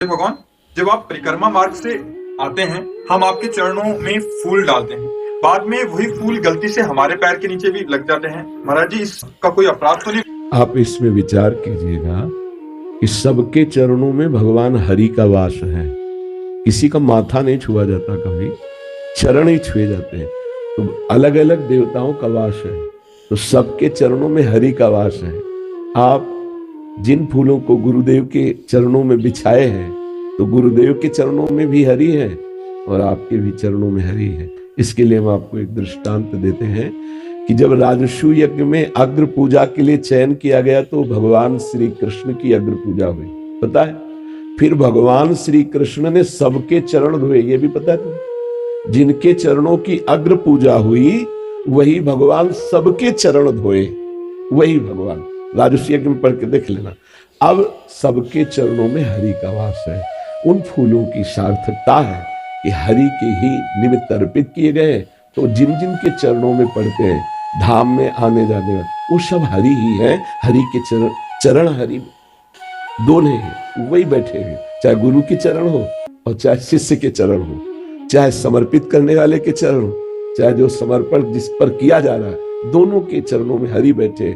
भगवान, जब आप परिक्रमा मार्ग से आते हैं, हम आपके चरणों में फूल डालते हैं। बाद में वही फूल गलती से हमारे पैर के नीचे भी लग जाते हैं। महाराज जी, इसका कोई अपराध तो नहीं? आप इसमें विचार कीजिएगा कि सबके चरणों में भगवान हरि का वास है। किसी का माथा नहीं छुआ जाता, कभी चरण ही छुए जाते हैं। तो अलग अलग देवताओं का वास है, तो सबके चरणों में हरि का वास है। आप जिन फूलों को गुरुदेव के चरणों में बिछाए हैं, तो गुरुदेव के चरणों में भी हरि है और आपके भी चरणों में हरि है। इसके लिए हम आपको एक दृष्टांत देते हैं कि जब राजसूय यज्ञ में अग्र पूजा के लिए चयन किया गया तो भगवान श्री कृष्ण की अग्र पूजा हुई, पता है। फिर भगवान श्री कृष्ण ने सबके चरण धोए, ये भी पता है तुम्हें। जिनके चरणों की अग्र पूजा हुई वही भगवान सबके चरण धोए, वही भगवान। राजसूय यज्ञ में पढ़ के देख लेना। अब सबके चरणों में हरि का वास है। उन फूलों की सार्थकता है कि हरि के ही निमित्त अर्पित किए गए, तो जिन जिन के चरणों में पड़ते हैं धाम में आने जाने वाले, वो सब हरि ही है। हरि के चरण हरि दोनों हैं, वही बैठे हैं। चाहे गुरु के चरण हो और चाहे शिष्य के चरण हो, चाहे समर्पित करने वाले के चरण हो, चाहे जो समर्पण जिस पर किया जा रहा है, दोनों के चरणों में हरि बैठे।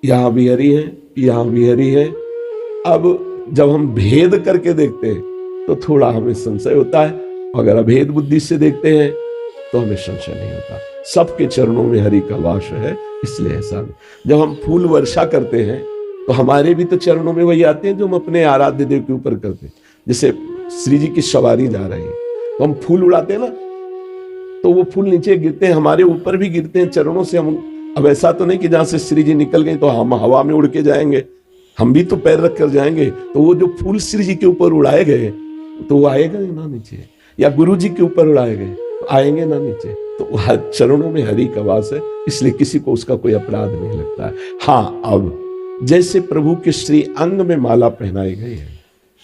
यहाँ भी हरि है, यहाँ भी हरि है। अब जब हम भेद करके देखते हैं तो थोड़ा हमें संशय होता है, अगर अभेद बुद्धि से देखते हैं तो हमें संशय नहीं होता। सबके चरणों में हरि का वास है, इसलिए ऐसा नहीं। जब हम फूल वर्षा करते हैं तो हमारे भी तो चरणों में वही आते हैं जो हम अपने आराध्य देव के ऊपर करते हैं। जैसे श्री जी की सवारी जा रही है तो हम फूल उड़ाते हैं ना, तो वो फूल नीचे गिरते हैं, हमारे ऊपर भी गिरते हैं चरणों से। हम अब ऐसा तो नहीं कि जहां से श्री जी निकल गए तो हम हवा में उड़ के जाएंगे, हम भी तो पैर रख कर जाएंगे। तो वो जो फूल श्री जी के ऊपर उड़ाए गए तो वो आएगा ना नीचे, या गुरु जी के ऊपर उड़ाए गए तो आएंगे ना नीचे। तो हर चरणों में हरि का वास है, इसलिए किसी को उसका कोई अपराध नहीं लगता है। हाँ, अब जैसे प्रभु के श्री अंग में माला पहनाई गई है,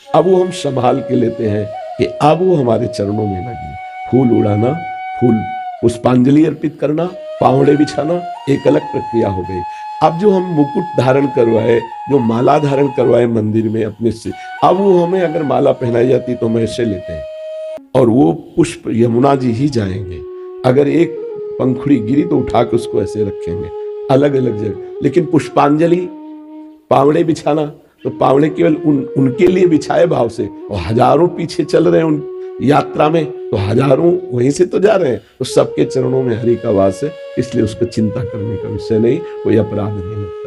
अब वो हम संभाल के लेते हैं कि अब वो हमारे चरणों में लगे। फूल उड़ाना, फूल पुष्पांजलि अर्पित करना, पावड़े बिछाना एक अलग प्रक्रिया हो गई। अब जो हम मुकुट धारण करवाए, जो माला धारण करवाए मंदिर में अपने से, अब वो हमें अगर माला पहनाई जाती तो हम ऐसे लेते हैं और वो पुष्प यमुना जी ही जाएंगे। अगर एक पंखुड़ी गिरी तो उठा के उसको ऐसे रखेंगे अलग अलग जगह। लेकिन पुष्पांजलि, पावड़े बिछाना, तो पावड़े केवल उनके लिए बिछाए भाव से, और हजारों पीछे चल रहे हैं उन यात्रा में, तो हजारों वहीं से तो जा रहे हैं। तो सबके चरणों में हरि का वास है, इसलिए उसको चिंता करने का विषय नहीं, कोई अपराध नहीं है।